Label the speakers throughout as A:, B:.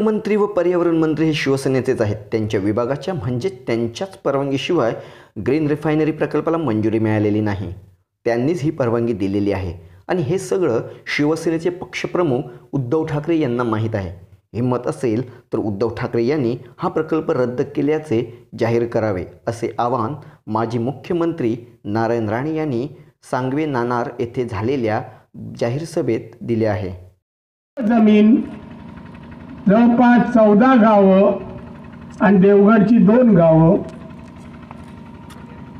A: पालकमंत्री व पर्यावरण मंत्री हे शिवसेनेचेच आहेत। त्यांच्या विभागाच्या म्हणजे त्यांच्याच परवानगीशिवाय ग्रीन रिफायनरी प्रकल्पाला मंजुरी मिळालेली नाही। त्यांनीच ही परवानगी दिलेली आहे आणि हे सगळं शिवसेनेचे पक्षप्रमुख उद्धव ठाकरे यांना माहीत आहे। हिम्मत असेल तर उद्धव ठाकरे यांनी हा प्रकल्प रद्द केल्याचे जाहीर करावे असे आवाहन माजी मुख्यमंत्री नारायण राणे यांनी सांगवे नाणार येथे झालेल्या जाहीर सभेत दिले आहे।
B: जमीन जवळपास 14 गावं आणि देवगडची 2 गावं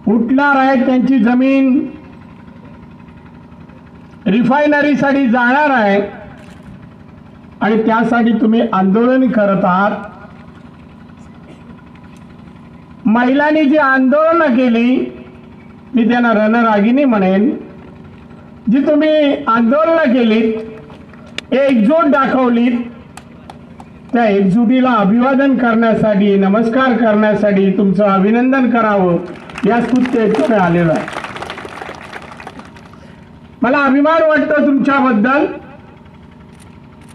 B: उठणार आहे। त्यांची जमीन रिफायनरीसाठी जाणार आहे आणि त्यासाठी तुम्ही आंदोलन करत आहात। महिलांनी जी आंदोलन केली मी त्यांना रणरागिणी म्हणेन, जी तुम्ही आंदोलन केलीत, एकजूट दाखवली, त्या एकजुटीला अभिवादन करण्यासाठी, नमस्कार करण्यासाठी, तुमचं अभिनंदन करावं या स्तुतीने आलेलो आहे। मला अभिमान वाटतो तुमच्याबद्दल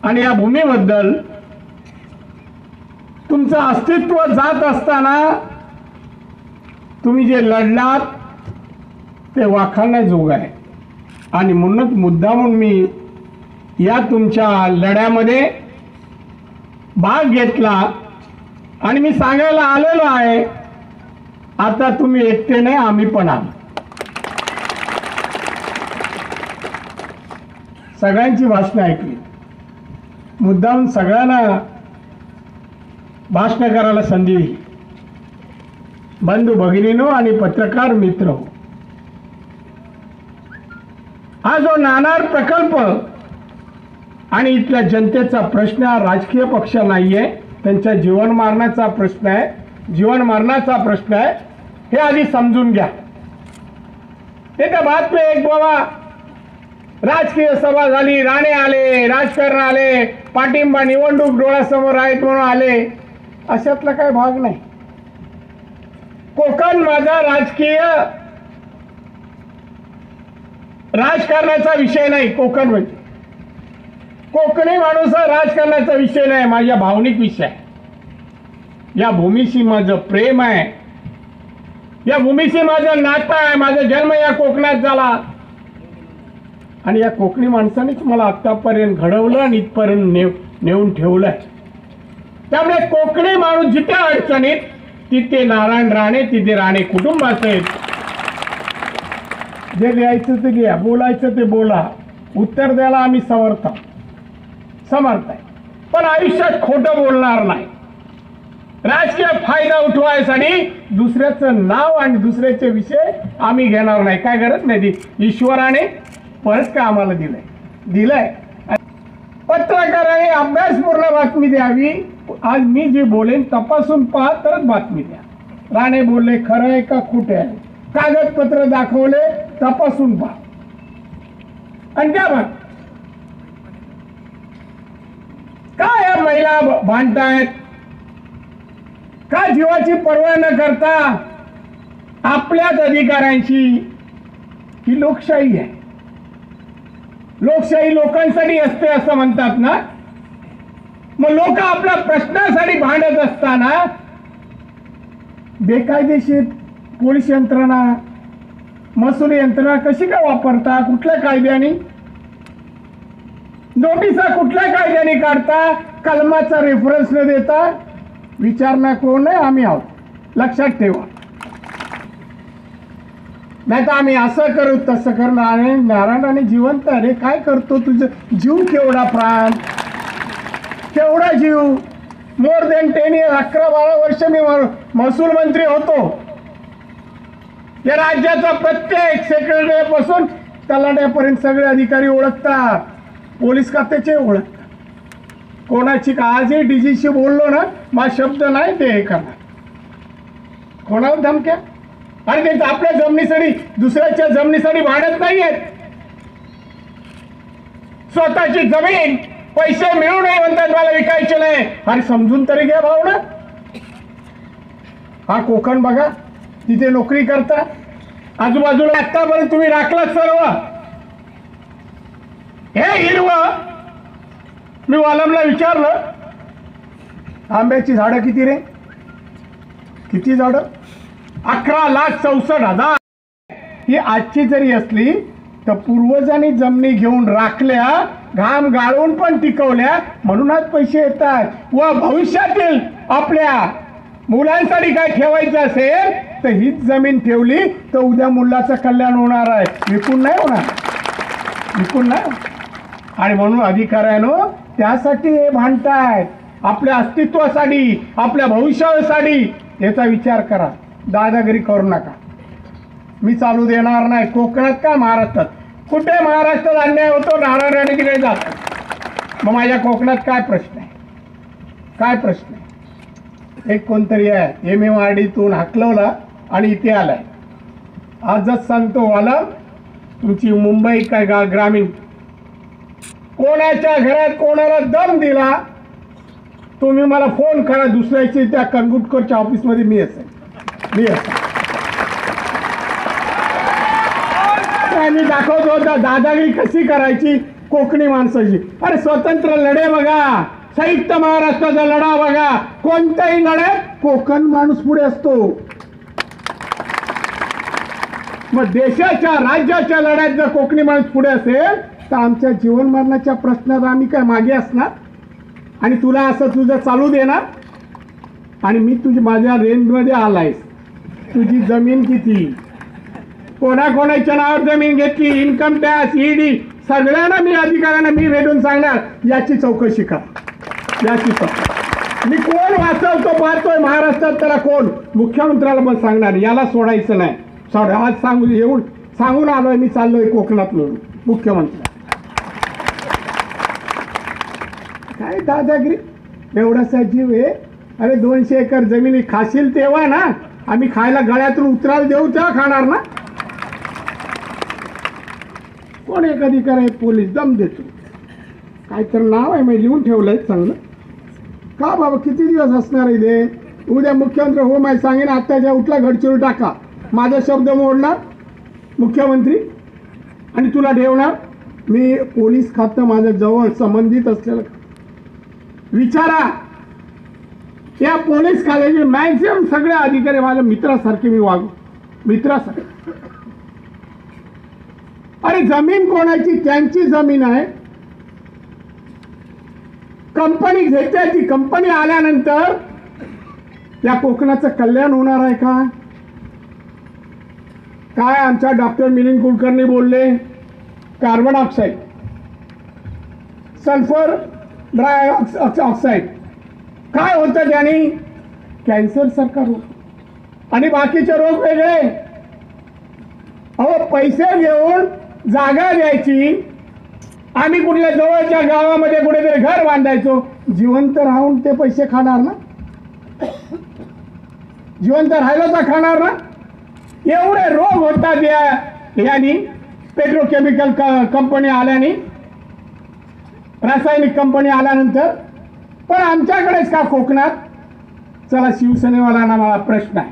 B: आणि या भूमीबद्दल। तुमचं अस्तित्व जात असताना तुम्ही जे लढलात ते वाखाणण्याजोग आहे आणि म्हणूनच मुद्दामून मी या तुमच्या लढ्यामध्ये भाग घेतला आणि मी सांगायला आलेलो आहे, आता तुम्ही एकटे नाही, आम्ही पण आहोत। सगळ्यांची भाषणं ऐकली, मुद्दाम सगळ्यांना भाषण करायला संधी दिली। बंधू भगिनीनो आणि पत्रकार मित्र, हा जो नाणार प्रकल्प आणि इथल्या जनतेचा प्रश्न हा राजकीय पक्ष नाहीये, त्यांच्या जीवन मरणाचा प्रश्न आहे, जीवन मरणाचा प्रश्न आहे, हे आधी समजून घ्या। ते त्या बातमी एक बाबा राजकीय सभा झाली, राणे आले, राजकारण आले, पाठिंबा निवडणूक डोळ्यासमोर आहेत म्हणून आले, अशातला काही भाग नाही। कोकण माझा राजकीय राजकारणाचा विषय नाही। कोकण म्हणजे कोकणी माणूस हा राजकारणाचा विषय नाही, माझ्या भावनिक विषय आहे। या भूमीशी माझं प्रेम आहे, या भूमीशी माझं नातं आहे। माझा जन्म या कोकणात झाला आणि या कोकणी माणसानेच मला आतापर्यंत घडवलं आणि इथपर्यंत नेऊन ठेवलंय। त्यामुळे कोकणी माणूस जिथे अडचणीत तिथे नारायण राणे, तिथे राणे कुटुंब असेल। जे घ्यायचं ते घ्या, बोलायचं ते बोला, उत्तर द्यायला आम्ही समर्थ आहे, पण आयुष्यात खोटं बोलणार नाही। राजकीय फायदा उठवायसाठी दुसऱ्याचं नाव आणि दुसऱ्याचे विषय आम्ही घेणार नाही। काय गरज नाही, ईश्वराने परत का आम्हाला दिलंय। पत्रकाराने अभ्यासपूर्ण बातमी द्यावी। आज मी जे बोलेन तपासून पहा तरच बातमी द्या। राणे बोलले खरं आहे का खोटे आहे, कागदपत्र दाखवले तपासून पहा आणि द्या बघ। काय या महिला भांडतायत, का जीवाची पर्वा न करता आपल्याच अधिकारांची? ही लोकशाही आहे। लोकशाही लोकांसाठी असते असं म्हणतात ना, मग लोक आपल्या प्रश्नासाठी भांडत असताना बेकायदेशीर पोलीस यंत्रणा, महसूल यंत्रणा कशी काय वापरता? कुठल्या कायद्याने नोटिसा, कुठल्या कायद्याने काढता? कलमाचा रेफरन्स न देता विचारणा कोण आहे? आम्ही आहोत, लक्षात ठेवा। नाही तर आम्ही असं करू तसं करणार। नारायणाने जिवंत, अरे काय करतो, तुझं जीव केवढा, प्राण केवढा जीव, मोर देन 10 years, 11-12 वर्ष मी महसूल मंत्री होतो। या राज्याचा प्रत्येक सेक्रेटरी पासून तलाट्यापर्यंत सगळे अधिकारी ओळखतात, पोलीस खात्याचे ओळखतात। कोणाची आजही डीजीशी बोललो ना, माझा शब्द नाही ते हे करणार, कोणाला धमक्या? अरे ते आपल्या जमिनीसाठी दुसऱ्याच्या जमिनीसाठी भांडत नाहीयेत। स्वतःची जमीन पैसे मिळू नये म्हणतात, मला विकायचे नाही। अरे समजून तरी घ्या भावना। हा कोकण बघा, तिथे नोकरी करता, आजूबाजूला आतापर्यंत तुम्ही राखलात सर्व। हे हिरवं मी वालमला विचारलं, आंब्याची झाडं किती रे? किती झाडं? 11,64,000. ही आजची जरी असली तर पूर्वजांनी जमिनी घेऊन राखल्या, घाम गाळून पण टिकवल्या, म्हणूनच पैसे येतात. व भविष्यातील आपल्या मुलांसाठी काय ठेवायचं असेल तर हीच जमीन ठेवली तर उद्या मुलाचं कल्याण होणार आहे, विकून नाही होणार, विकून नाही. आणि म्हणून अधिकाऱ्यानो त्यासाठी हे भांडतायत, आपल्या अस्तित्वासाठी, आपल्या भविष्यासाठी. याचा विचार करा, दादागिरी करू नका. मी चालू देणार नाही. कोकणात का महाराष्ट्रात? कुठे महाराष्ट्रात अन्याय होतो, नारायण राणे तिकडे जातात. मग माझ्या कोकणात काय प्रश्न आहे? काय प्रश्न आहे? एक कोणतरी आहे MMRDतून हाकलवला आणि इथे आलाय. आजच सांगतो वाला, तुमची मुंबई काय ग्रामीण कोणाच्या घरात कोणाला दम दिला तुम्ही मला फोन करा. दुसऱ्याची त्या कंगुटकरच्या ऑफिसमध्ये मी असेल, मी असेल. मी दाखवतो दादागिरी कशी करायची कोकणी माणसाची. अरे स्वतंत्र लढे बघा, संयुक्त महाराष्ट्राचा लढा बघा, कोणत्याही लढ्यात कोकण माणूस पुढे असतो. मग देशाच्या राज्याच्या लढ्यात जर कोकणी माणूस पुढे असेल तर आमच्या जीवन मरणाच्या प्रश्नात आम्ही काय मागे असणार? आणि तुला असं तुझं चालू देणार? आणि मी तुझी माझ्या रेंजमध्ये आलायस, तुझी जमीन किती, कोणाकोणाच्या नावावर जमीन घेतली, इन्कम टॅक्स, ED सगळ्यांना मी अधिकाऱ्यांना मी भेटून सांगणार याची चौकशी करा, याची चौकशी. मी कोण वाचवतो पाहतोय महाराष्ट्रात, त्याला कोण मुख्यमंत्र्याला पण सांगणार, याला सोडायचं नाही. आज येऊन सांगून आलोय मी चाललोय कोकणात म्हणून मुख्यमंत्री. काय दादागिरी, एवढासा जीव आहे. अरे 200 एकर जमिनी खाशील तेव्हा ना, आम्ही खायला गळ्यातून उतरायला देऊ तेव्हा खाणार ना. कोण एक अधिकारी पोलीस दम देतो, काय तर नाव आहे मी लिहून ठेवलंय चांगलं. का बाबा किती दिवस असणार आहे ते? उद्या मुख्यमंत्री हो माहिती सांगेन, आत्ताच्या उठला गडचिरोली टाका, माझा शब्द मोडणार मुख्यमंत्री आणि तुला ठेवणार मी. पोलीस खातं माझ्या जवळ संबंधित असलेलं. विचारा या पोलीस खात्याचे मॅक्झिमम सगळे अधिकारी माझ्या मित्रासारखे मी वागू, मित्रासारखे. अरे जमीन कोणाची? त्यांची जमीन आहे, कंपनी घेते. ती कंपनी आल्यानंतर या कोकणाचं कल्याण होणार आहे का? काय आमच्या डॉक्टर मिलिंद कुलकर्णी बोलले, carbon oxide, sulphur dry oxide काय होतं त्याने? कॅन्सर सारखा रोग आणि बाकीचे रोग वेगळे. अहो पैसे घेऊन जागा द्यायची, आम्ही कुठल्या जवळच्या गावामध्ये कुठेतरी घर बांधायचो, जिवंत राहून ते पैसे खाणार ना, जिवंत राहिलं तर खाणार ना. एवढे रोग होतात यानी पेट्रोकेमिकल कंपनी आल्याने, रासायनिक कंपनी आल्यानंतर. पण आमच्याकडेच का कोकणात? चला शिवसेनेवाल्यांना मला प्रश्न आहे.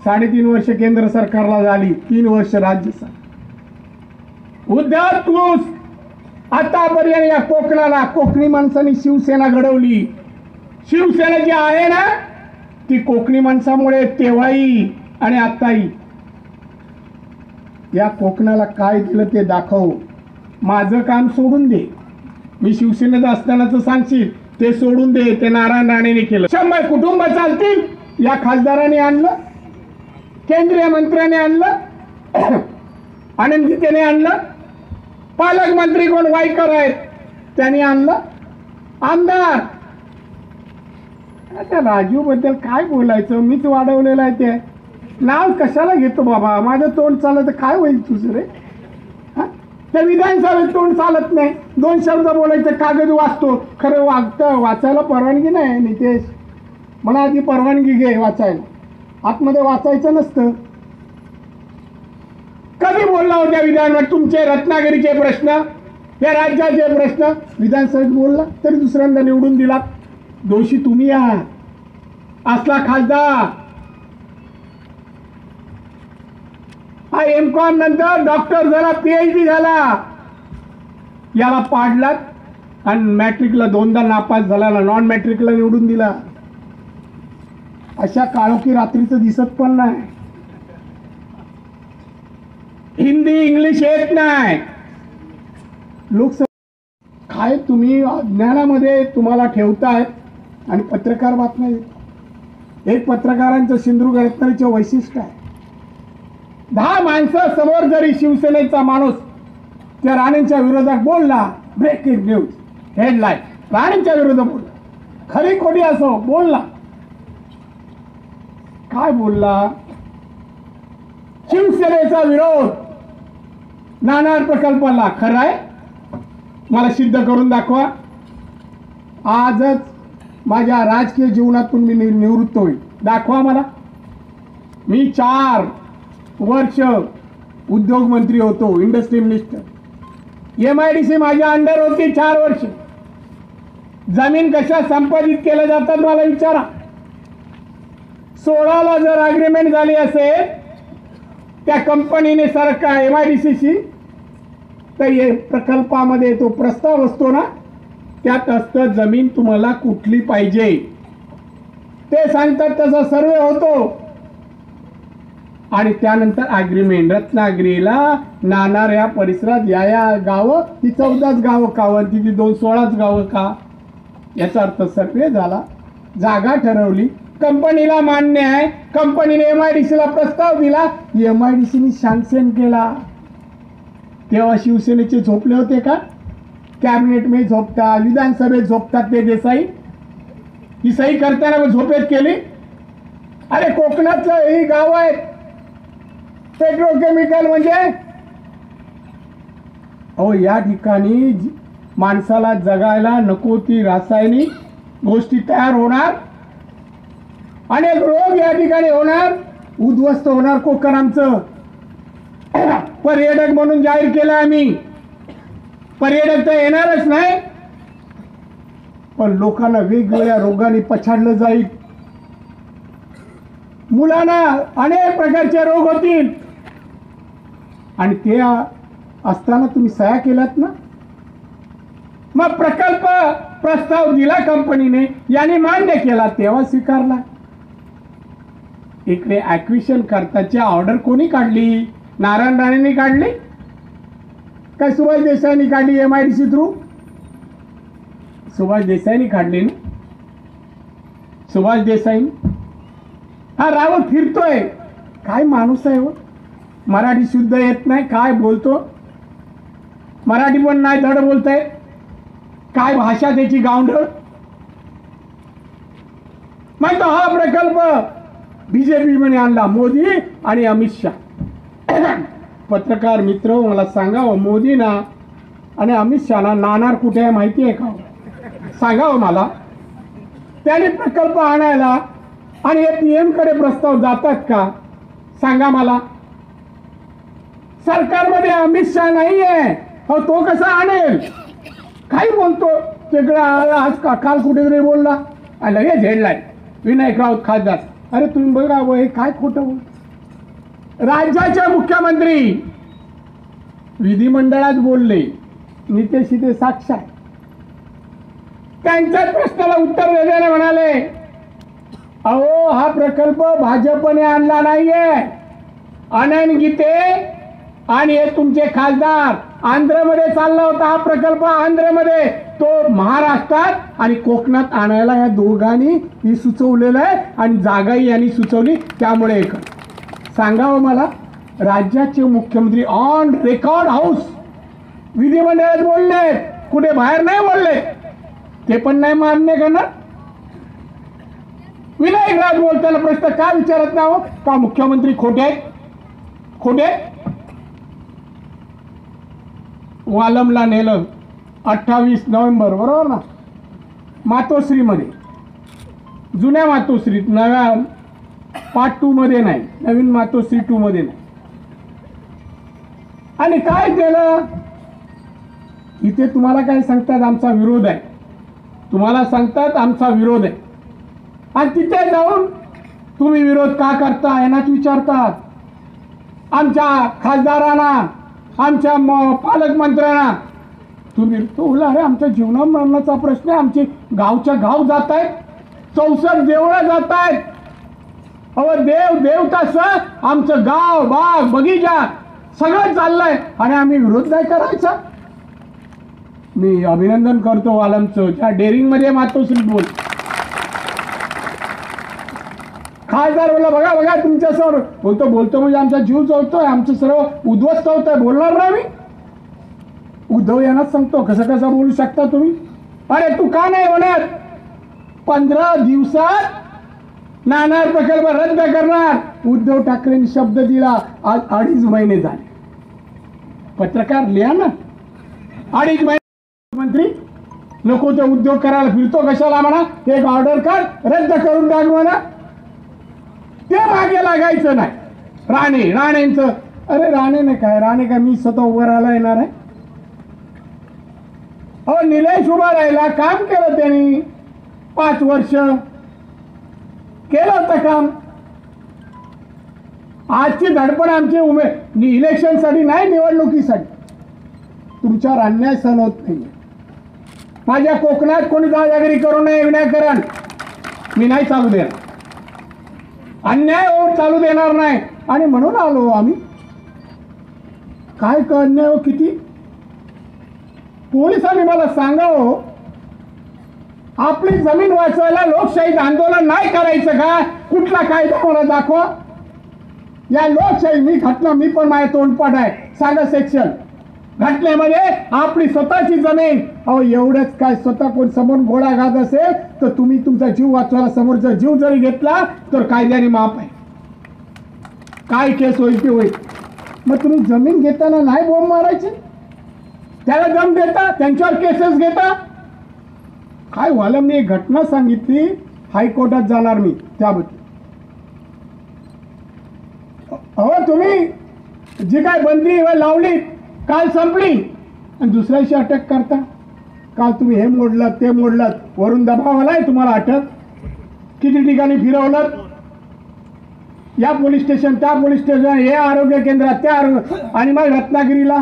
B: 3.5 वर्ष केंद्र सरकारला झाली, 3 वर्ष राज्य सरकार. उद्या तू आतापर्यंत या कोकणाला कोकणी माणसांनी शिवसेना घडवली. शिवसेना जी आहे ना ती कोकणी माणसामुळे तेव्हाही आणि आताही. या कोकणाला काय दिलं ते दाखव. माझं काम सोडून दे, मी शिवसेनेत असतानाच सांगशील ते सोडून दे, ते नारायण राणेने केलं. 100 कुटुंब चालतील, या खासदाराने आणलं, केंद्रीय मंत्र्याने आणलं, आनंद गीतेने आणलं, पालकमंत्री कोण वाईकर आहेत त्यांनी आणलं, आमदार. आता राजू बद्दल काय बोलायचं, मीच वाढवलेलं आहे ते नाव. कशाला घेतो बाबा, माझं तोंड चालत काय होईल तुझं रे? त्या विधानसभेत तोंड चालत नाही, 2 शब्द बोलायचं, कागद वाचतो, खरं वाचायला परवानगी नाही. नितेश म्हणा आधी परवानगी घे वाचायला, आतमध्ये वाचायचं नसतं. कधी बोलला होत्या विधानसभेत तुमचे रत्नागिरीचे प्रश्न, या राज्याचे प्रश्न विधानसभेत बोलला तरी दुसऱ्यांदा निवडून दिला. दोषी तुम्ही आहात. असला खासदार हा MCOM नंतर डॉक्टर झाला, PhD झाला, याला पाडलात. आणि मॅट्रिकला 2दा नापास झाला ना, नॉन मॅट्रिकला निवडून दिला. अशा काळोखी रात्रीचं दिसत पण नाही. हिंदी इंग्लिश येत नाही. लोकसभा काय तुम्ही अज्ञानामध्ये तुम्हाला ठेवतायत आणि पत्रकार बातम्या देतात. एक पत्रकारांचं सिंधुदुर्ग रत्नागिरीचं वैशिष्ट्य आहे, 10 माणसं समोर जरी शिवसेनेचा माणूस त्या राणेंच्या विरोधात बोलला, ब्रेकिंग न्यूज हेडलाईन, राणेंच्या विरोधात बोलला, खरी खोटी असो बोलला. काय बोलला? शिवसेनेचा विरोध नाणार प्रकल्पाला. खरं आहे? मला सिद्ध करून दाखवा. आजच माझ्या राजकीय जीवनातून मी निवृत्त होईल. दाखवा मला. मी 4 वर्ष उद्योग मंत्री होतो, इंडस्ट्री मिनिस्टर. MIDC माझ्या अंडर होती 4 वर्ष. जमीन कशा संपादित केल्या जातात मला विचारा. 16ला जर अग्रीमेंट झाली असेल त्या कंपनीने सरकार MIDCशी, तर हे प्रकल्पामध्ये तो प्रस्ताव असतो ना, त्यात असतं जमीन तुम्हाला कुठली पाहिजे ते सांगतात, त्याचा सर्वे होतो आणि त्यानंतर अग्रीमेंट. रत्नागिरीला नाणार या परिसरात या गावं, ती 14च गावं कावं, ती 16च गावं का, याचा अर्थ सर्वे झाला, जागा ठरवली, कंपनीला मान्य आहे, कंपनीने MIDCला प्रस्ताव दिला, MIDCने सँक्शन केला. तेव्हा शिवसेनेचे झोपले होते का? कॅबिनेट मध्ये झोपतात, विधानसभेत झोपतात ते देसाई. ही सही करताना मग झोपेत केली. अरे कोकणातलं ही गाव आहे, पेट्रोकेमिकल म्हणजे अहो या ठिकाणी माणसाला जगायला नको ती रासायनिक गोष्टी तयार होणार, अनेक रोग या ठिकाणी होणार, उद्ध्वस्त होणार कोकण आमचं. पर्यटक म्हणून जाहीर केलं आम्ही. पर्यटक तर येणारच नाही, पण लोकांना वेगवेगळ्या रोगाने पछाडलं जाईल. मुलांना अनेक प्रकारचे रोग होतील आणि ते असताना तुम्ही सह्या केल्यात ना. मग प्रकल्प प्रस्ताव दिला कंपनीने, याने मान्य केला, तेव्हा स्वीकारला. इकडे ॲक्विशन करताची ऑर्डर कोणी काढली? नारायण राणेंनी काढली काय सुभाष देसाईंनी काढली? MIDC थ्रू सुभाष देसाईंनी काढली ना. सुभाष देसाई हा रावत फिरतोय, काय माणूस आहे हो. मराठी शुद्ध येत नाही, काय बोलतो, मराठी पण नाही धड बोलतंय, काय भाषा त्याची गावंढळ. मग तो हा प्रकल्प BJP मध्ये आणला, मोदी आणि अमित शहा. पत्रकार मित्र मला सांगावं, मोदींना आणि अमित शहाना नाणार कुठे आहे माहिती आहे का? सांगावं मला. त्याने प्रकल्प आणायला आणि हे PM कडे प्रस्ताव जातात का? सांगा मला. सरकारमध्ये अमित शहा नाही आहे, हो तो कसा आणेल? काही बोलतो तिकडे. आज काल कुठेतरी बोलला आणि लगेच हेडलाईन, विनायक राऊत खासदार. अरे तुम्ही बघा हे काय खोटं बोल. राज्याचे मुख्यमंत्री विधिमंडळात बोलले, नितेश इथे साक्ष आहे. त्यांच्या प्रश्नाला उत्तर देताना म्हणाले, अहो हा प्रकल्प भाजपने आणला नाहीये, आनंद गीते आणि हे तुमचे खासदार आंध्रमध्ये चालला होता हा प्रकल्प. आंध्रमध्ये तो महाराष्ट्रात आणि कोकणात आणायला या दोघांनी ही सुचवलेलं आहे आणि जागाही यांनी सुचवली. त्यामुळे एक सांगावं मला, राज्याचे मुख्यमंत्री ऑन रेकॉर्ड हाऊस विधिमंडळात बोलले, कुठे बाहेर नाही बोलले, ते पण नाही मान्य करणार. विनायक राऊत बोलताना प्रश्न का विचारत नाही हो का मुख्यमंत्री खोटे आहेत? खोटे. वालमला नेलं 28 नोव्हेंबर, बरोबर ना, मातोश्रीमध्ये, जुन्या मातोश्रीत, नव्या पार्ट 2 मध्ये नाही, नवीन मातोश्री 2 मध्ये नाही. आणि काय केलं इथे? तुम्हाला काय सांगतात आमचा विरोध आहे, तुम्हाला सांगतात आमचा विरोध आहे, आणि तिथे जाऊन तुम्ही विरोध का करता यांनाच विचारतात. आमच्या खासदारांना, आमच्या पालकमंत्र्यांना तुम्ही तो बोला अरे आमच्या जीवना मरणाचा प्रश्न आहे, आमची गावच्या गाव जात आहेत, 64 देवळं जात आहेत, अहो देव देवता आमचं गाव बाग बगीचा सगळं चाललंय आणि आम्ही विरोध नाही करायचा. मी अभिनंदन करतो वालमचं, त्या डेअरिंग मध्ये मातोश्री बोल. खासदार बोला बघा बघा तुमच्यासमोर बोलतो म्हणजे आमचा जीव जळतोय, आमचं सर्व उद्ध्वस्त होत आहे, बोलणार ना मी. उद्धव यांनाच सांगतो कसं बोलू शकता तुम्ही. अरे तू का नाही होणार, 15 दिवसात नाणार प्रकल्प रद्द करणार. उद्धव ठाकरेंनी शब्द दिला, आज 2.5 महिने झाले. पत्रकार लिहा ना, 2.5 महिने मंत्री नको ते उद्योग करायला फिरतो कशाला म्हणा, एक ऑर्डर कर रद्द करून टाक म्हणा. ते मागे लागायचं नाही. राणेंचं अरे राणे काय मी स्वतः उभं राहायला येणार आहे. अहो निलेश उभा राहिला, काम केलं त्यांनी 5 वर्ष केलं होतं काम. आजची धडपड आमची इलेक्शनसाठी नाही, निवडणुकीसाठी. तुमच्यावर अन्याय सहन होत नाही. माझ्या कोकणात कोणी दादागिरी करू नये विनाकारण मी नाही चालू देणार, अन्याय चालू देणार नाही. आणि म्हणून आलो आम्ही. काय अन्याय हो किती. पोलिसांनी मला सांगावं, आपली जमीन वाचवायला लोकशाहीत आंदोलन नाही करायचं का, कुठला कायदा मला दाखवा. या लोकशाही मी घटना मी पण माझ्या तोंडपाठ आहे, सांगा सेक्शन. घटनेमध्ये आपली स्वतःची जमीन, अहो एवढंच काय, स्वतः कोण समोर गोळा घात असेल तर तुम्ही तुमचा जीव वाचवायला समोरचा जीव जरी घेतला तर कायद्याने माफ आहे. काय केस होईल ती होईल. मग तुम्ही जमीन घेताना नाही बॉम्ब मारायचे, त्याला दम देता, त्यांच्यावर केसेस घेता. काय वालमने एक घटना सांगितली, हायकोर्टात जाणार मी त्याबद्दल. अहो तुम्ही जी काय बंदी लावली काल संपली आणि दुसऱ्याशी अटक करता. काल तुम्ही हे मोडलात ते मोडलात, वरून दबाव आलाय तुम्हाला अटक. किती ठिकाणी फिरवलं, या पोलीस स्टेशन त्या पोलीस स्टेशन, हे आरोग्य केंद्रात त्या आणि मग रत्नागिरीला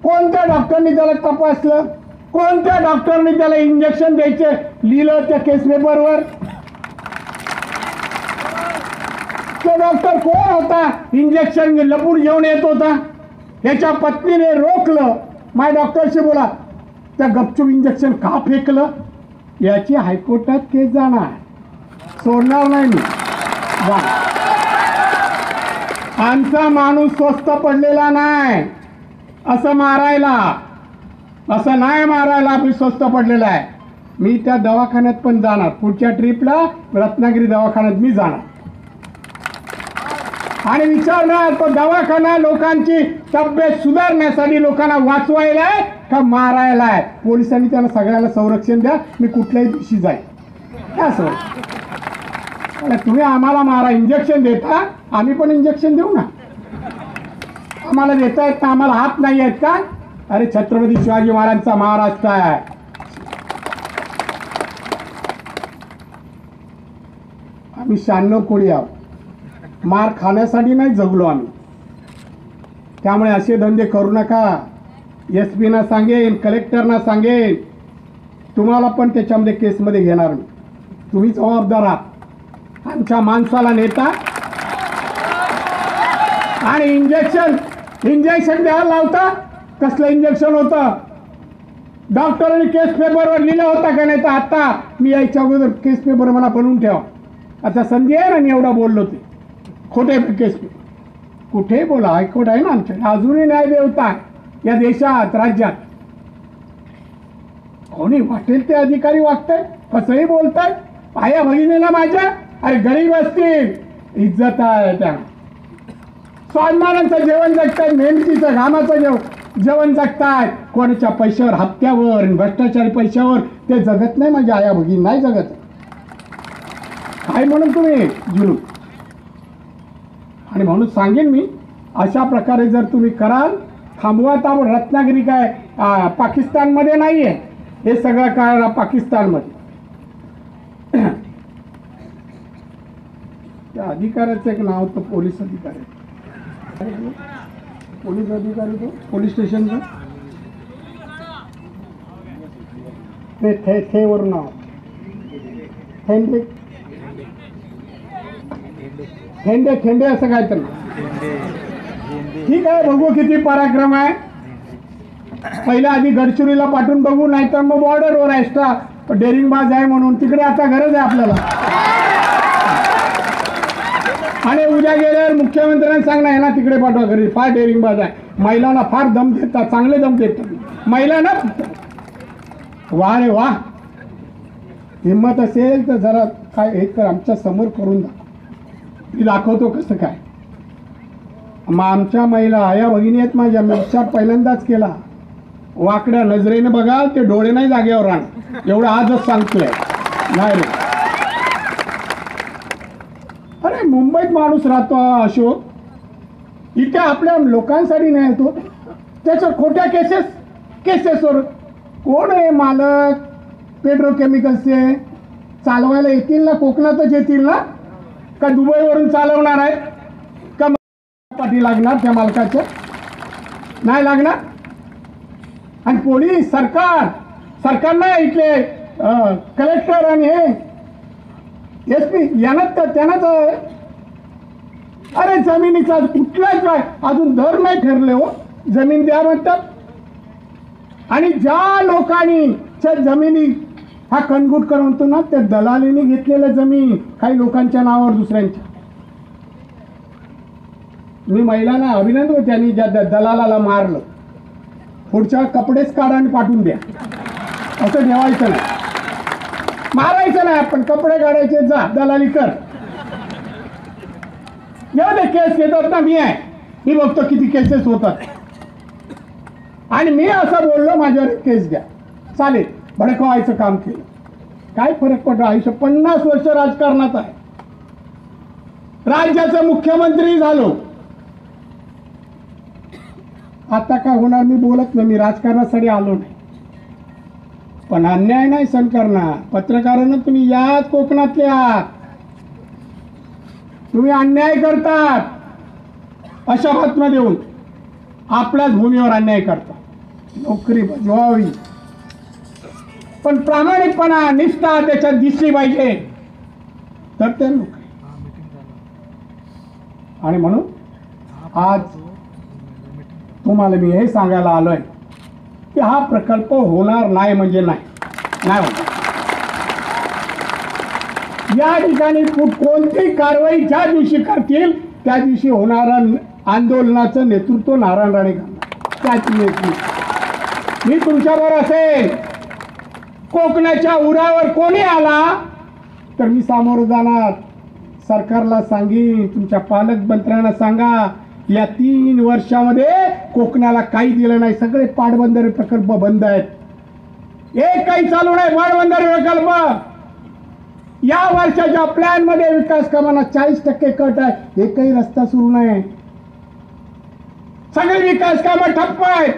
B: कोणत्या डॉक्टरनी त्याला तपासलं, कोणत्या डॉक्टरनी त्याला इंजेक्शन द्यायचे लिहिलं त्या केस पेपरवर. तो डॉक्टर कोण होता, इंजेक्शन लपून घेऊन येत होता, याच्या पत्नीने रोखलं. माझ्या डॉक्टरशी बोला, त्या गपचूप इंजेक्शन का फेकलं, याची हायकोर्टात केस जाणार, सोडणार नाही मी. आमचा माणूस स्वस्त पडलेला नाही, असं नाही मारायला आपण स्वस्त पडलेला आहे. मी त्या दवाखान्यात पण जाणार, पुढच्या ट्रिपला रत्नागिरी दवाखान्यात मी जाणार आणि विचारणार तो दवाखाना लोकांची तब्येत सुधारण्यासाठी लोकांना वाचवायला आहे का मारायला आहे. पोलिसांनी त्यांना सगळ्याला संरक्षण द्या, मी कुठल्याही दिवशी जाईल. काय सर तुम्ही आम्हाला मारा, इंजेक्शन देता, आम्ही पण इंजेक्शन देऊ ना. आम्हाला देता येत ना, आम्हाला हात नाही आहेत का. अरे छत्रपती शिवाजी महाराजांचा महाराष्ट्र आहे. आम्ही 96 कोळी आहोत, मार खाण्यासाठी नाही जगलो आम्ही. त्यामुळे असे धंदे करू नका. SP ना सांगेन, कलेक्टरना सांगेन, तुम्हाला पण त्याच्यामध्ये केसमध्ये घेणार मी. तुम्ही जबाबदार आहात. आमच्या माणसाला नेता आणि इंजेक्शन द्यायला लावता. कसलं इंजेक्शन होतं, डॉक्टरांनी केस पेपरवर लिहिलं होतं का नाही. तर आता मी यायच्या अगोदर केस पेपर मला बनवून ठेवा. आता संधी आहे ना, मी एवढा बोललो ते खोटे केस पेपर. कुठेही बोला, हायकोर्ट आहे ना आमच्या, अजूनही न्याय देवता या देशात राज्यात. कोणी वाटेल ते अधिकारी वागताय, कसंही बोलताय. पाया भगिनीला माझ्या, अरे गरीब असतील, इज्जत आहे त्या. स्वाभिमानाचं जेवण जगतायत, मेहनतीचं घामाचं जेवण जगतायत. कोणाच्या पैशावर, हप्त्यावर, भ्रष्टाचारी पैशावर ते जगत नाही. माझ्या आया भगिनी नाही जगत. काय म्हणून तुम्ही जुलूम. आणि म्हणून सांगेन मी, अशा प्रकारे जर तुम्ही कराल, थांबवा. तर रत्नागिरी काय पाकिस्तानमध्ये नाही आहे, हे सगळं काय पाकिस्तानमध्ये. त्या अधिकाऱ्याचं एक नाव होतं, पोलीस अधिकारी तो पोलीस स्टेशनचं ते थे वरून नाव थेंडे थेंडे थेंडे असं काय तर ठीक आहे, बघू किती पराक्रम आहे. पहिल्या आधी गडचिरोलीला पाठवून बघू, नाहीतर मग बॉर्डरवर एक्स्ट्रा डेरिंगबाज आहे म्हणून तिकडे आता गरज आहे आपल्याला. आणि उद्या गेल्यावर मुख्यमंत्र्यांनी सांगणार आहे ना तिकडे पाठवा, घरी फार डेरिंगबाज आहे, महिलांना फार दम देतात, चांगले दम देतात महिलांना. वा रे वा, हिंमत असेल तर जरा काय एक तर आमच्या समोर करून मी दाखवतो कसं काय. मग आमच्या महिला या भगिनी आहेत माझ्या, मी विचार पहिल्यांदाच केला. वाकड्या नजरेने बघा, ते डोळे नाही जागेवर राहणार, एवढं आजच सांगतोय. नाही रे, अरे मुंबईत माणूस राहतो अशोक, इथे आपल्या लोकांसाठी नाही येतो. त्याच्या खोट्या केसेसवर कोण आहे मालक? पेट्रोकेमिकल्सचे चालवायला येतील ना, कोकणातच येतील ना, का दुबईवरून चालवणार आहेत का? पाठी लागणार त्या मालकाच्या? नाही लागणार. आणि पोलीस सरकारनं इथले कलेक्टर आणि हे SP यांनाच त्यांनाच. अरे जमिनीचा कुठलाच काय अजून दर नाही ठरले हो, जमीन द्या म्हणतात. आणि ज्या लोकांनी जमिनी हा कणगुटकर म्हणतो ना, त्या दलालीने घेतलेल्या जमीन काही लोकांच्या नावावर दुसऱ्यांच्या. मी महिलांना अभिनंदन, त्यांनी ज्या दलालाला मारलं, पुढच्या कपडेच काढा आणि पाठवून द्या, असं ठेवायचं नाही. मारायचं नाही, आपण कपडे काढायचे, जा दलाली कर. एवढे केस घेतात ना, मी आहे, मी बघतो किती केसेस होतात. आणि मी असं बोललो माझ्यावर केस घ्या, चालेल, भडकवायचं काम केलं, काय फरक पडतो? आयुष्य 50 वर्ष राजकारणात आहे, राज्याचा मुख्यमंत्री झालो. आता काय होणार? मी बोलत नाही, मी राजकारणासाठी आलो नाही, पण अन्याय नाही सहन करणार. पत्रकारांना तुम्ही याच कोकणातले आहात, तुम्ही अन्याय करतात, अशा बातम्या देऊन आपल्याच भूमीवर अन्याय करतात. नोकरी बजवावी, पण प्रामाणिकपणा निष्ठा त्याच्यात दिसली पाहिजे, तर ते नोकरी. आणि म्हणून आज तुम्हाला मी हे सांगायला आलोय की हा प्रकल्प होणार नाही म्हणजे नाही होणार. या ठिकाणी कोणतीही कारवाई ज्या दिवशी करतील त्या दिवशी होणारा आंदोलनाचं नेतृत्व नारायण राणे करणार. त्याची नेतृत्व मी तुमच्याबरोबर असेल. कोकणाच्या उरावर कोणी आला तर मी सामोरं जाणार. सरकारला सांगीन, तुमच्या पालकमंत्र्यांना सांगा, या 3 वर्षामध्ये कोकणाला काही दिलं नाही, सगळे पाटबंधारे प्रकल्प बंद आहेत, एक काही चालू नाही पाटबंधारे प्रकल्प. या वर्षाच्या प्लॅन मध्ये विकास कामांना 40% कट आहे, एकही रस्ता सुरू नाही, सगळे विकास कामं ठप्प आहेत.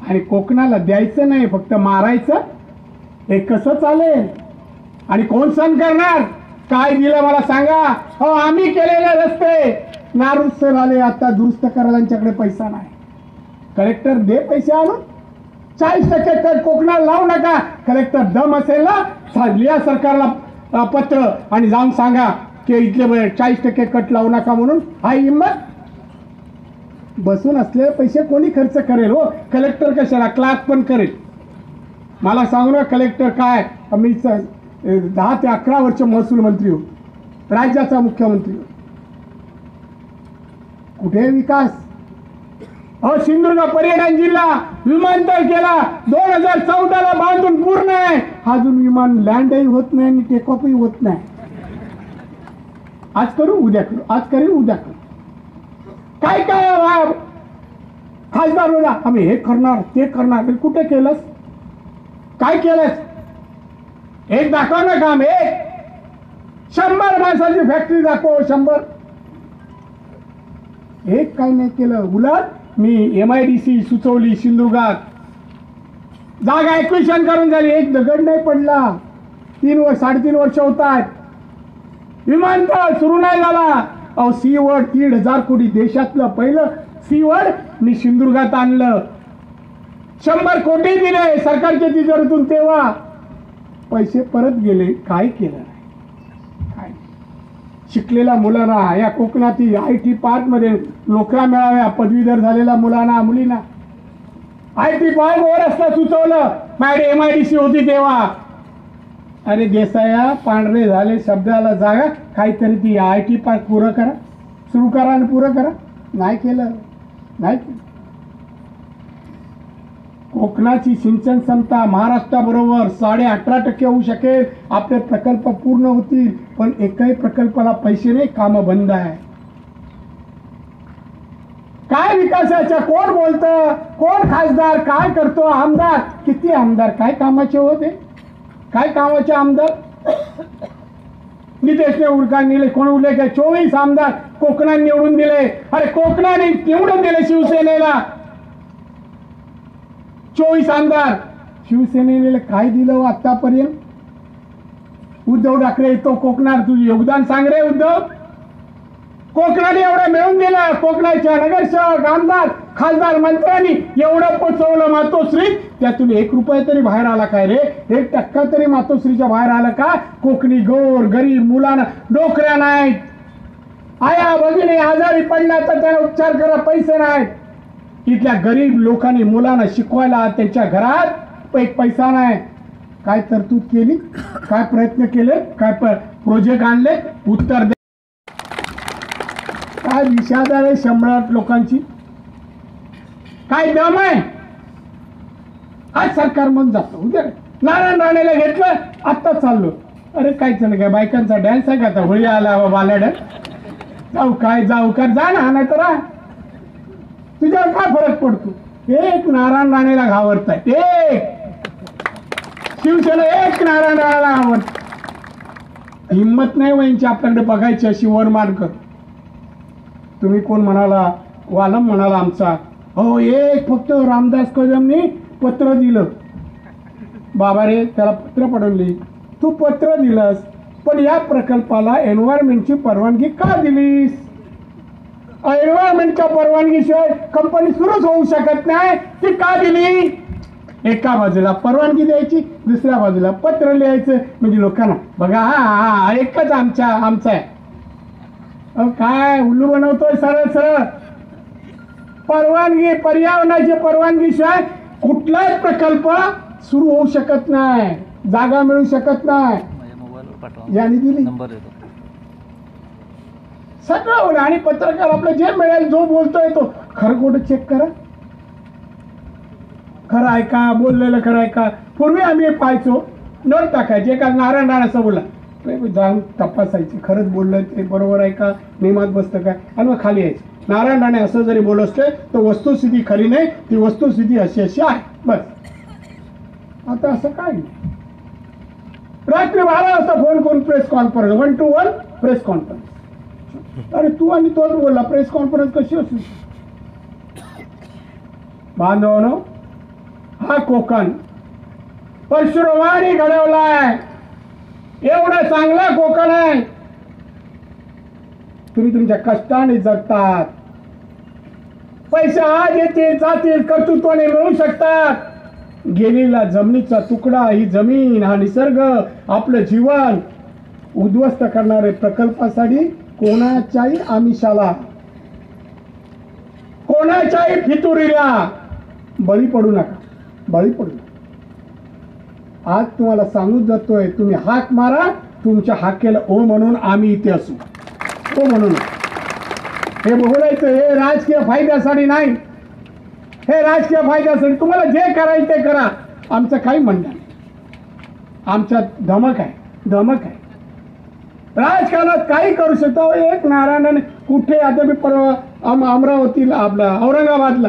B: आणि कोकणाला द्यायचं नाही, फक्त मारायचं, हे कसं चालेल? आणि कोण सहन करणार? काय दिलं मला सांगा. हो, आम्ही केलेले रस्ते नारूद सर आले, आता दुरुस्त करायला त्यांच्याकडे पैसा नाही. कलेक्टर दे पैसे आणून, 40% कट कोकणाला लावू नका. कलेक्टर दम असेल ना, लिहा सरकारला पत्र आणि जाऊन सांगा की इथले 40% कट लावू नका म्हणून. हा हिंमत? बसून असलेले पैसे कोणी खर्च करेल हो? कलेक्टर कशाला, क्लार्क पण करेल. मला सांगू ना, कलेक्टर काय, मी 10 ते 11 वर्ष महसूल मंत्री हो, राज्याचा मुख्यमंत्री हो, कुठे विकास? सिंधुदुर्ग पर्यटन जिल्हा विमानतळ केला, 2014ला बांधून पूर्ण आहे, अजून विमान लँडही होत नाही आणि टेक ऑफही होत नाही. आज करू उद्या करू, आज करू उद्या करू. काय काय खासदार बोला आम्ही हे करणार ते करणार. कुठे केलंस? काय केलंस? एक दाखव ना काम. एक 100 माणसाची फॅक्टरी दाखव, 100. एक काही नाही केलं. उलट मी MIDC सुचवली सिंधुदुर्गात, जागा ॲक्विशन करून झाली, एक दगड नाही पडला. 3-3.5 वर्ष होत आहेत, विमानतळ सुरू नाही झाला. सीवर्ड 1,500 कोटी, देशातलं पहिलं सीवर्ड मी सिंधुदुर्गात आणलं. 100 कोटी दिले सरकारच्या तिजोरीतून, तेव्हा पैसे परत गेले. काय केलं नाही, काय. शिकलेल्या मुलांना या कोकणातील IT पार्कमध्ये नोकऱ्या मिळाव्या, पदवीधर झालेल्या मुलांना मुलींना IT पार्क वर असता सुचवलं. माझ्याकडे MIDC होती तेव्हा. अरे देसाया, पांढरे झाले शब्दाला जागा, काहीतरी ती IT पार्क पुरं करा, सुरू करा आणि पुरं करा. नाही केलं, नाही केलं. कोकणाची सिंचन क्षमता महाराष्ट्राबरोबर 18.5% होऊ शकेल. आपले प्रकल्प पूर्ण होतील, पण एकही प्रकल्पाला पैसे नाही, कामं बंद आहे. काय विकासाच्या, कोण बोलतं, कोण खासदार, काय करतो आमदार, किती आमदार, काय कामाचे होते, काय कामाचे आमदार. नितेशने उडकान दिले, कोण उरले काय, 24 आमदार कोकणात निवडून दिले. अरे कोकणाने निवडून दिले शिवसेनेला 24 आमदार. शिवसेनेला काय दिलं आतापर्यंत. उद्धव ठाकरे तो कोकणात तुझे योगदान सांग रे उद्धव. कोकणाने एवढं मिळून दिलं, कोकणाच्या नगरसेवक, आमदार, खासदार, मंत्र्यांनी एवढं पोचवलं मातोश्री. त्यातून 1 रुपया तरी बाहेर आला काय रे, 1% तरी मातोश्रीच्या बाहेर आलं का. कोकणी गोर गरीब मुलांना नोकऱ्या नाहीत, आया भगिनी आजारी पडल्या तर त्यांना उपचार करा पैसे नाहीत. इथल्या गरीब लोकांनी मुलांना शिकवायला त्यांच्या घरात एक पैसा नाही. काय तरतूद केली, काय प्रयत्न केले, काय प्रोजेक्ट आणले, उत्तर दे. काय विषाद आहे सम्राट लोकांची, काय दम आहे. आज सरकार म्हणून जातो, उद्या नारायण राणेला घेतलं, आत्ता चाललो. अरे काय चाललं काय, बायकांचा डॅन्स आहे का आता, होळी आला बाला डॅन्स. जाऊ काय जाऊ कर, जा ना, नाही तर तुझ्यावर काय फरक पडतो. एक नारायण राणेला घावरताय, एक शिवसेना एक नारायण राणेला घावरत. हिंमत नाही वयांची आपल्याकडे बघायची अशी वरमान कर. तुम्ही कोण म्हणाला, वालम म्हणाला आमचा, हो एक फक्त रामदास कदमनी पत्र दिलं. बाबा रे, त्याला पत्र पडवली, तू पत्र दिलंस, पण या प्रकल्पाला एन्व्हायरमेंटची परवानगी का दिलीस. एन्व्हायरमेंटच्या परवानगीशिवाय कंपनी सुरूच होऊ शकत नाही, ती का दिली. एका बाजूला परवानगी द्यायची, दुसऱ्या बाजूला पत्र लिहायचं, म्हणजे लोकांना बघा हा एकच आमचा आहे. काय उल्लू बनवतोय सरळ सरळ. परवानगी, पर्यावरणाची परवानगीशिवाय कुठलाच प्रकल्प सुरू होऊ शकत नाही, जागा मिळू शकत नाही. यांनी दिली सगळं. आणि पत्रकार आपलं जे मिळेल, जो बोलतोय तो खरं खोटं चेक करा, खरं आहे का, बोललेलं खरं आहे का. पूर्वी आम्ही पाहायचो, नोट टाकायचे, का नारायण राणा असं बोला, जाऊन तपासायची, खरंच बोललं ते बरोबर आहे का, नियमात बसतं काय, आणि मग खाली यायचं. नारायण राणे असं जरी बोलत असते तर वस्तुस्थिती खरी नाही, ती वस्तुस्थिती अशी अशी आहे बस. आता असं काय नाही. रात्री 12 वाजता फोन करून press conference, 1 to 1 press conference. अरे तू आणि तोच बोलला, प्रेस कॉन्फरन्स कशी असू. बांधवानो, हा कोकण परशुरामाने घडवलाय, एवढं चांगला कोकण आहे. तुम्ही तुमच्या कष्टाने जगतात, पैसे आज येतील जातील, कर्तृत्वाने मिळू शकतात. गेलेला जमिनीचा तुकडा, ही जमीन, हा निसर्ग, आपलं जीवन उद्ध्वस्त करणारे प्रकल्पासाठी कोणाच्याही आमिषाला, कोणाच्याही फितुरीला बळी पडू नका, बळी पडू नका. आज तुम्हाला सांगून जातोय, तुम्ही हाक मारा, तुमच्या हाकेला ओ म्हणून आम्ही इथे असू, ओ म्हणून. हे बोलायचं हे राजकीय फायद्यासाठी नाही, हे राजकीय फायद्यासाठी. तुम्हाला जे करायचं ते करा, आमचं काही म्हणणं नाही. आमच्यात धमक आहे, धमक आहे. राजकारणात काही करू शकतो. एक नारायणाने कुठे, आता मी परवा अमरावतीला, आपला औरंगाबादला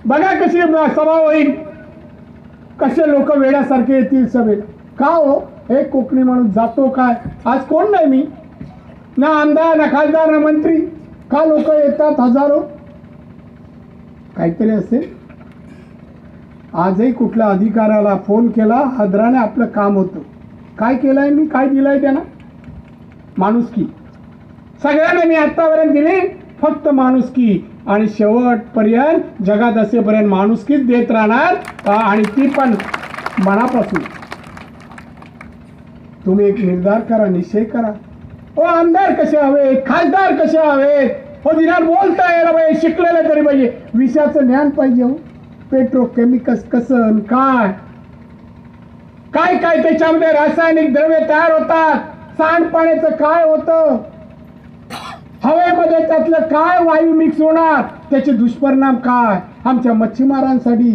B: बघा कशी सभा होईल, कसे लोक वेड्यासारखे येतील सभेला. का हो, एक कोकणी माणूस जातो काय. आज कोण नाही मी, ना आमदार, ना खासदार, ना मंत्री, का लोक येतात हजारो. काहीतरी असेल. आजही कुठल्या अधिकाऱ्याला फोन केला, आदराने आपलं काम होतं. काय केलंय मी, काय दिलंय त्यांना, माणुसकी. सगळ्यांना मी आतापर्यंत दिली, फक्त माणुसकी आणि शेवटपर्यंत जगात असेपर्यंत माणुसकीच देत राहणार आणि ती पण मनापासून. तुम्ही एक निर्धार करा, निश्चय करा. ओ आमदार कसे हवेत, खासदार कसे हवेत, हो दिनार बोलता यायला पाहिजे, शिकलेलं तरी पाहिजे, विषयाचं ज्ञान पाहिजे. हो पेट्रोकेमिकल्स कसं काय काय काय त्याच्यामध्ये रासायनिक द्रव्य तयार होतात, सांडपाण्याचं काय होतं, हवेमध्ये त्यातलं काय वायू मिक्स होणार, त्याचे दुष्परिणाम काय आमच्या मच्छीमारांसाठी.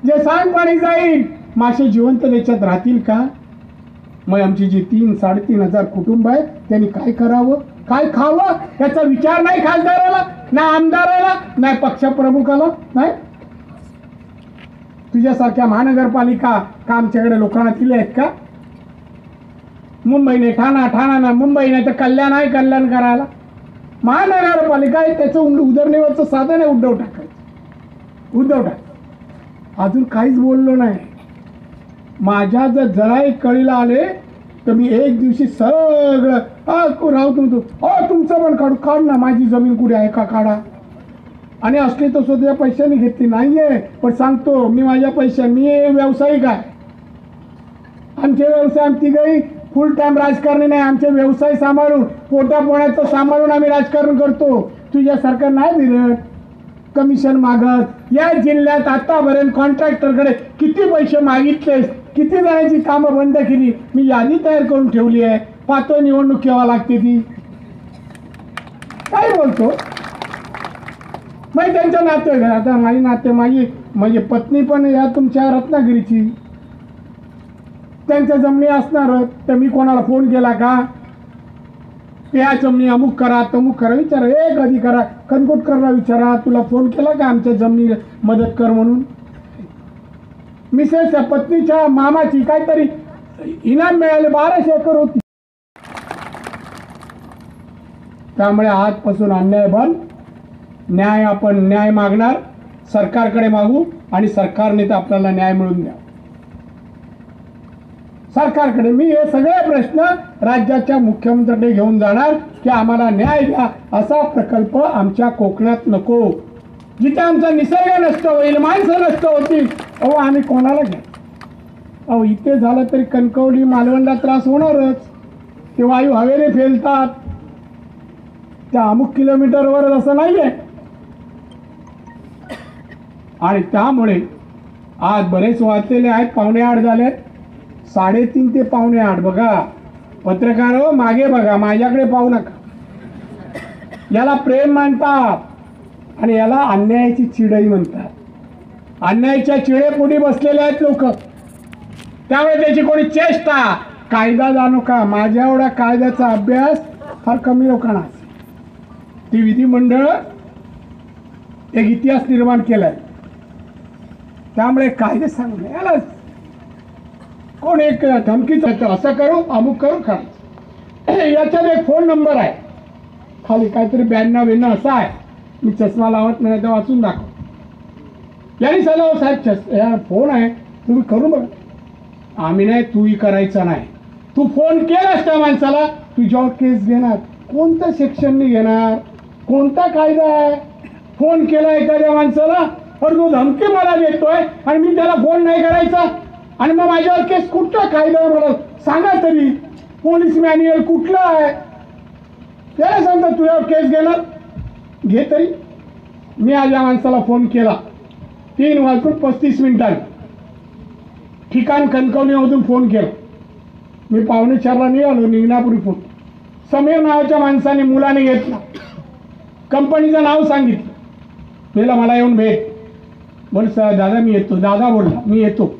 B: जे सांडपाणी जाईल मासे जिवंत त्याच्यात राहतील का? मग आमची जी 3-3.5 कुटुंब आहेत त्यांनी काय करावं, काय खावं याचा विचार नाही खासदाराला, ना आमदाराला, नाही पक्षप्रमुखाला. नाही तुझ्यासारख्या महानगरपालिका का आमच्याकडे लोकांना दिले आहेत का? मुंबईने ठाणा मुंबईने तर कल्याण आहे, कल्याण करायला महानगरपालिका आहे, त्याचं उदरनिर्वाहाचं साधन आहे उद्धव ठाकरे. अजून काहीच बोललो नाही. माझ्या जर जराही कळीला आले तर मी एक दिवशी सगळं राहू तुमचं पण काढ ना, माझी जमीन कुठे आहे का काढा. आणि असली तर स्वतःच्या पैशाने घेतली नाहीये, पण सांगतो मी माझ्या पैशाने, मी व्यावसायिक आहे. आमचे व्यवसाय आमची काही फुल टाइम राजकारणी नाही, आमचे व्यवसाय सांभाळून पोटापोण्याचं सांभाळून आम्ही राजकारण करतो. तुझ्यासारखं नाही दिलं कमिशन मागत. या जिल्ह्यात आतापर्यंत कॉन्ट्रॅक्टरकडे किती पैसे मागितले, किती जणांची कामं बंद केली, मी यादी तयार करून ठेवली आहे. पाहतो निवडणूक केव्हा लागते ती. काय बोलतो मग त्यांच्या नाते. आता माझी पत्नी पण या तुमच्या रत्नागिरीची, त्यांच्या जमिनी असणार, तर मी कोणाला फोन केला का या जमिनी अमुक करा तमुक करा विचारा, एक अधिकारा कनकोटकरला विचारा तुला फोन केला का आमच्या जमिनी मदत कर म्हणून. मिसेस पत्नीच्या मामाची काहीतरी इनाम मिळाले 1200 एकर होती. त्यामुळे आजपासून अन्याय बंद. न्याय आपण न्याय मागणार, सरकारकडे मागू आणि सरकारने तर आपल्याला न्याय मिळवून द्या. सरकारकडे मी हे सगळे प्रश्न राज्याच्या मुख्यमंत्र्याकडे घेऊन जाणार की आम्हाला न्याय द्या. असा प्रकल्प आमच्या कोकणात नको, जिथे आमचा निसर्ग नष्ट होईल, माणसं नष्ट होतील. अहो आम्ही कोणाला घ्या. अहो इथे झालं तरी कणकवली मालवणला त्रास होणारच. ते वायू हवेने फेलतात, त्या अमुक किलोमीटरवर असं नाही आहे. आणि त्यामुळे आज बरेच वाचलेले आहेत, 7:45 झालेत, 3:30 ते 7:45. बघा पत्रकार हो, मागे बघा, माझ्याकडे पाहू नका. याला प्रेम म्हणतात आणि याला अन्यायाची चिडही म्हणतात. अन्यायाच्या चिडेपोटी बसलेले आहेत लोक, त्यामुळे त्याची कोणी चेष्टा. कायदा जाणू का, माझ्या एवढा कायद्याचा अभ्यास फार कमी लोकांना. ती विधिमंडळ एक इतिहास निर्माण केलाय, त्यामुळे कायदे सांगणे याला कोण एक धमकीच असं करू अमुक करू का. याच्यात एक फोन नंबर आहे खाली, काहीतरी 92 असा आहे. मी चष्मा लावत नाही तर वाचून दाखव. यांनी सांगा साहेब फोन आहे तुम्ही करू बघा. आम्ही नाही, तूही करायचं नाही. तू फोन केलास त्या माणसाला, तुझ्यावर केस घेणार. कोणतं सेक्शनने घेणार, कोणता कायदा आहे. फोन केला एखाद्या माणसाला तर तो धमकी मला देतोय आणि मी त्याला फोन नाही करायचा आणि मग माझ्यावर केस. कुठचा कायदा मला सांगा तरी, पोलीस मॅन्युअल कुठलं आहे त्याला सांगता तुझ्यावर केस घेणार. घे तरी. मी आज या माणसाला फोन केला 3:35 ठिकाण कणकवलीमधून फोन केला. मी 4:45 निघालो, निघण्यापूर्वी फोन. समीर नावाच्या माणसाने मुलाने घेतला, कंपनीचं नाव सांगितलं, पहिला मला येऊन भेट. बोल दादा मी येतो. दादा बोलला मी येतो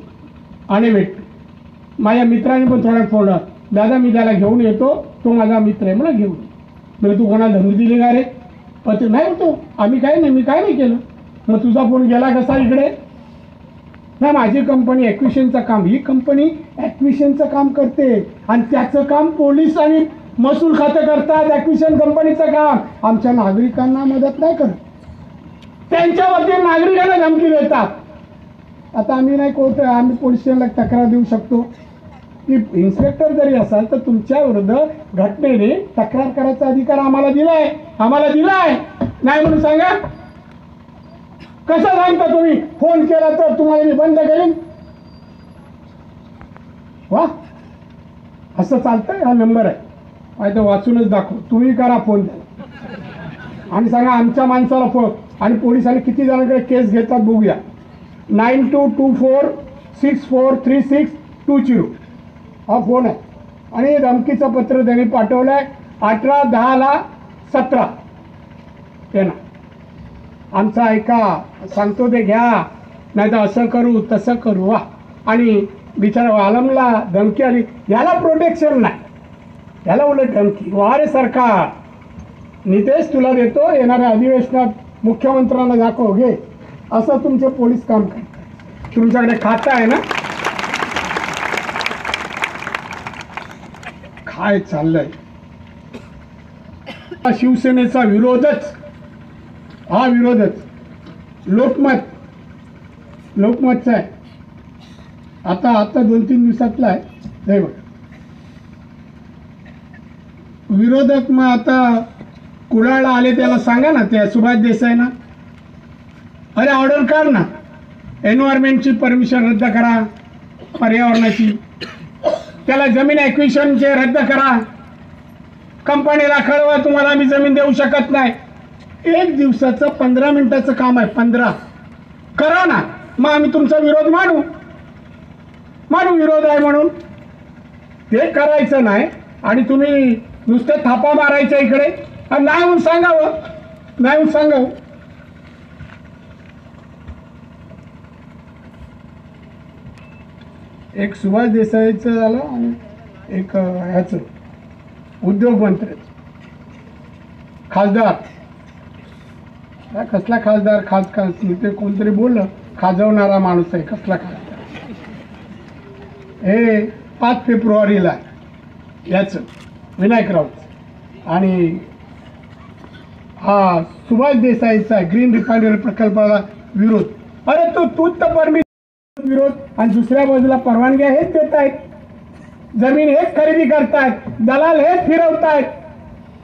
B: आणि भेटतो. माझ्या मित्राने पण थोडा फोन, दादा मी त्याला घेऊन येतो, तो माझा मित्र आहे, मला घेऊन. म्हणजे तू कोणाला धमकी दिली का रे. पत्र नाही होतो, आम्ही काय नाही, मी काय नाही केलं. मग तुझा फोन गेला कसा इकडे. नाही माझी कंपनी ॲक्विशनचं काम, ही कंपनी ॲक्विशनचं काम करते आणि त्याचं काम पोलीस आणि महसूल खातं करतात. ॲक्विशन कंपनीचं काम आमच्या नागरिकांना मदत नाही करत, त्यांच्यावरती नागरिकांना धमकी देतात. आता आम्ही नाही कोर्ट, आम्ही पोलीस स्टेशनला तक्रार देऊ शकतो की इन्स्पेक्टर जरी असाल तर तुमच्या विरुद्ध घटनेने तक्रार करायचा अधिकार आम्हाला दिलाय. नाही म्हणून सांगा. कसं सांगता तुम्ही? फोन केला तर तुम्हाला मी बंद करेन? वा, असं चालतंय? हा नंबर आहे, आता वाचूनच दाखव. तुम्ही करा फोन आणि सांगा आमच्या माणसाला फोन. आणि पोलिसांनी किती जणांकडे केस घेतात बघूया. 9224643620 हा फोन आहे. आणि धमकीचं पत्र त्यांनी पाठवलं आहे 18/10/17. ते ना आमचं ऐका, सांगतो ते घ्या, नाही तर असं करू तसं करू. वा, आणि बिचारा आलमला धमकी आली. याला प्रोटेक्शन नाही, याला उलट धमकी. वा रे सरकार, नितेश तुला देतो, येणाऱ्या अधिवेशनात मुख्यमंत्र्यांना दाखव घे. असं तुमचे पोलीस काम करतात. तुमच्याकडे खातं आहे ना? काय चाललंय? शिवसेनेचा विरोधच, हा विरोधच लोकमतचा आहे. आता 2-3 दिवसातला आहे. हे बघ, विरोधक मग आता कुडाळला आले, त्याला सांगा ना, त्या सुभाष देसाईंना, अरे ऑर्डर काढ ना, एन्व्हायरमेंटची परमिशन रद्द करा, पर्यावरणाची, त्याला जमीन ॲक्विशनचे रद्द करा, कंपनीला कळवा तुम्हाला आम्ही जमीन देऊ शकत नाही. 1 दिवसाचं 15 मिनिटाचं काम आहे. 15 करा ना, मग आम्ही तुमचा विरोध मानू विरोध आहे म्हणून. ते करायचं नाही आणि तुम्ही नुसतं थापा मारायच्या इकडे. आणि नाही म्हणून सांगावं. एक सुभाष देसाईचं झालं आणि एक ह्याचं उद्योग मंत्री खासदार. कसला खासदार? ते कोणतरी बोललं खाजवणारा माणूस आहे. कसला खासदार? हे 5 फेब्रुवारीला याचं विनायक राऊत. आणि हा सुभाष देसाईचा ग्रीन रिफायनरी प्रकल्पाला विरोध. अरे तूच तर परमिशन विरोध, आणि दुसऱ्या बाजूला परवानग्या हेच देत आहेत, जमीन हेच खरेदी करतायत, दलाल हेच फिरवतायत.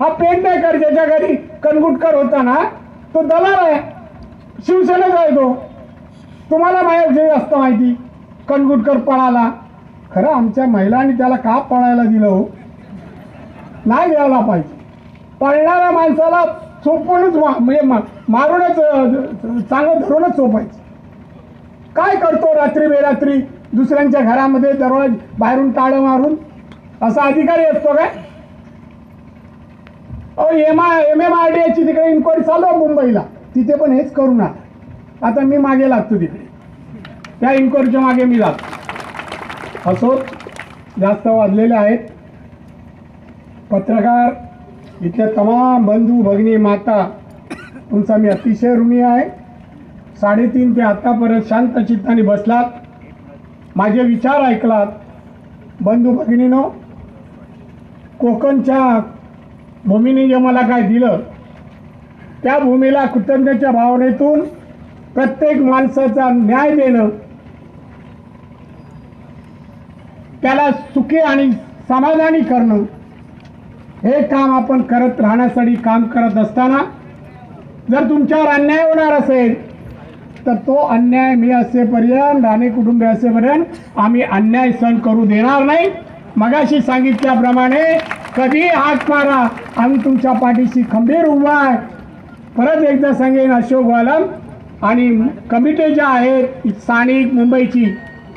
B: हा पेडणेकर ज्याच्या घरी कनगुटकर होता ना, तो दलाल आहे, शिवसेनेचा आहे तो. तुम्हाला माझ्या जास्त माहिती. कनगुटकर पळाला. खरं आमच्या महिलांनी त्याला का पळायला दिलं हो? नाही द्यायला पाहिजे. पळणाऱ्या माणसाला चोपूनच म्हणजे मारूनच, चांगलं धरूनच चोपायचं. काय करतो रात्री बेरात्री दुसऱ्यांच्या घरामध्ये दरवाज बाहेरून टाळं मारून? असा अधिकारी असतो काय? MMRDAची तिकडे इन्क्वायरी चालू आहे मुंबईला, तिथे पण हेच करू ना. आता मी मागे लागतो तिकडे, त्या इन्क्वायरीच्या मागे मी लागतो. असो, जास्त वाजलेले आहेत. पत्रकार, इथले तमाम बंधू भगिनी माता, तुमचा मी अतिशय ऋणी आहे. 3:30 ते आतापर्यंत शांत चित्ताने बसलात, माझे विचार ऐकलात. बंधू भगिनीनो, कोकणच्या भूमीने जे मला काय दिलं, त्या भूमीला कृतज्ञतेच्या भावनेतून प्रत्येक माणसाचा न्याय देणं, त्याला सुखी आणि समाधानी करणं, हे काम आपण करत राहण्यासाठी काम करत असताना जर तुमच्यावर अन्याय होणार असेल तर तो अन्याय मी असेपर्यंत, राणे कुटुंबीय असेपर्यंत आम्ही अन्याय सहन करू देणार नाही. मगाशी सांगितल्याप्रमाणे कधी हात मारा, आम्ही तुमच्या पाठीशी खंबीर उभा आहे. परत एकदा सांगेन, अशोक वालम आणि कमिटी ज्या आहेत स्थानिक मुंबईची,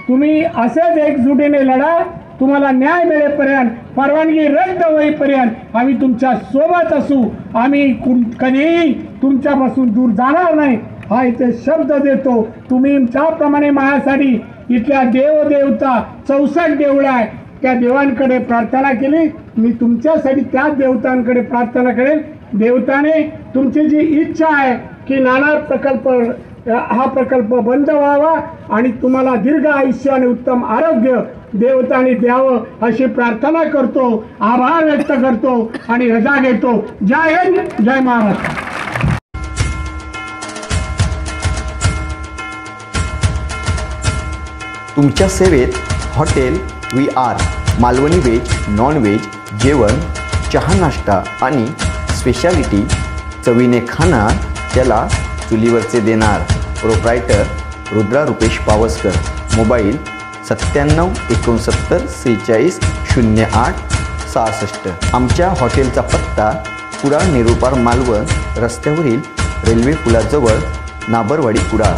B: तुम्ही असेच एकजुटीने लढा. तुम्हाला न्याय मिळेपर्यंत, परवानगी रद्द होईपर्यंत आम्ही तुमच्या सोबत असू. आम्ही कधीही तुमच्यापासून दूर जाणार नाही, हा इथे शब्द देतो. तुम्ही ज्याप्रमाणे माझ्यासाठी इथल्या देवदेवता 64 देवळं आहे, त्या देवांकडे प्रार्थना केली, मी तुमच्यासाठी त्याच देवतांकडे प्रार्थना करेन. देवताने तुमची जी इच्छा आहे की नाणार प्रकल्प, हा प्रकल्प बंद व्हावा आणि तुम्हाला दीर्घ आयुष्य आणि उत्तम आरोग्य देवतांनी द्यावं, अशी प्रार्थना करतो, आभार व्यक्त करतो आणि रजा घेतो. जय हिंद, जय महाराष्ट्र.
A: तुमच्या सेवेत hotel VR, Malvani veg, non veg, जेवण, चहा नाश्ता आणि स्पेशालिटी चवीने खाणार त्याला चुलीवरचे देणार. प्रोप्रायटर रुद्रा रुपेश पावसकर. मोबाईल 97 69 46 08 66. आमच्या हॉटेलचा पत्ता कुडाळ निरुपार मालवण रस्त्यावरील रेल्वे पुलाजवळ नाबरवाडी कुडाळ.